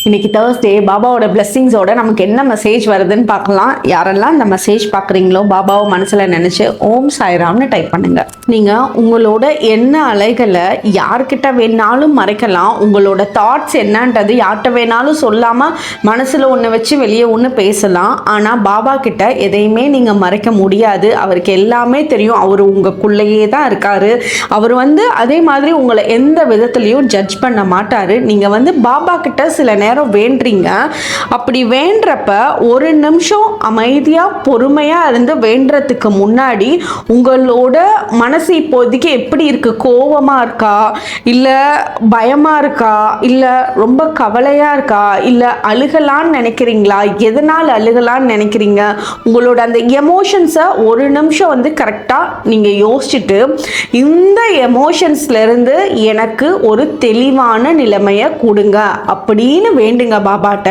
இன்னைக்கு தேர்ஸ்டே பாபாவோட பிளெஸ்ஸிங்ஸோட நமக்கு என்ன மெசேஜ் வருதுன்னு பார்க்கலாம். யாரெல்லாம் இந்த மெசேஜ் பார்க்குறீங்களோ பாபாவை மனசில் நினச்சி ஓம் சாய்ராம்னு டைப் பண்ணுங்க. நீங்கள் உங்களோட என்ன அலைகளை யார்கிட்ட வேணாலும் மறைக்கலாம். உங்களோட தாட்ஸ் என்னன்றது யார்கிட்ட வேணாலும் சொல்லாமல் மனசில் ஒன்று வச்சு வெளியே ஒன்று பேசலாம். ஆனால் பாபா கிட்ட எதையுமே நீங்கள் மறைக்க முடியாது. அவருக்கு எல்லாமே தெரியும். அவர் உங்களுக்குள்ளேயே தான் இருக்காரு. அவர் அதே மாதிரி உங்களை எந்த விதத்துலையும் ஜட்ஜ் பண்ண மாட்டார். நீங்கள் பாபா கிட்ட சில நேரம் வேண்டுறீங்க. அப்படி வேண்டறப்ப ஒரு நிமிஷம் அமைதியாக பொறுமையாக இருந்து வேண்டுறதுக்கு முன்னாடி உங்களோட மனசு இப்போதைக்கு எப்படி இருக்கு? கோவமாக இருக்கா, இல்லை பயமாக இருக்கா, இல்லை ரொம்ப கவலையாக இருக்கா, இல்லை அழுகலான்னு நினைக்கிறீங்களா? எதனால் அழுகலான்னு நினைக்கிறீங்க? உங்களோட அந்த எமோஷன்ஸை ஒரு நிமிஷம் கரெக்டாக நீங்கள் யோசிச்சுட்டு இந்த எமோஷன்ஸ்லேருந்து எனக்கு ஒரு தெளிவான நிலைமையை கொடுங்க அப்படின்னு வேண்டுங்க பாபாட்ட.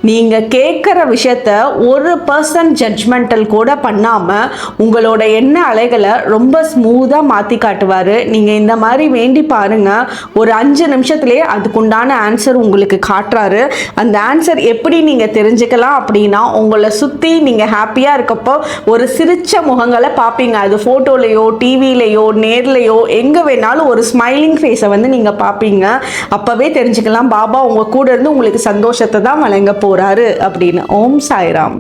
நீங்கள் கேட்குற விஷயத்த 1% ஜட்ஜ்மெண்டல் கூட பண்ணாமல் உங்களோட எண்ண அலைகளை ரொம்ப ஸ்மூத்தாக மாற்றி காட்டுவார். நீங்கள் இந்த மாதிரி வேண்டி பாருங்கள். ஒரு 5 நிமிஷத்துலேயே அதுக்குண்டான ஆன்சர் உங்களுக்கு காட்டுறாரு. அந்த ஆன்சர் எப்படி நீங்கள் தெரிஞ்சுக்கலாம் அப்படின்னா, உங்களை சுற்றி நீங்கள் ஹாப்பியாக இருக்கப்போ ஒரு சிரிச்ச முகங்களை பார்ப்பீங்க. அது ஃபோட்டோலையோ டிவிலையோ நேர்லையோ எங்கே வேணாலும் ஒரு ஸ்மைலிங் ஃபேஸை நீங்கள் பார்ப்பீங்க. அப்போவே தெரிஞ்சுக்கலாம் பாபா உங்கள் கூட இருந்து உங்களுக்கு சந்தோஷத்தை தான் வழங்க போகிறாரு அப்படின்னு. ஓம் சாய்ராம்.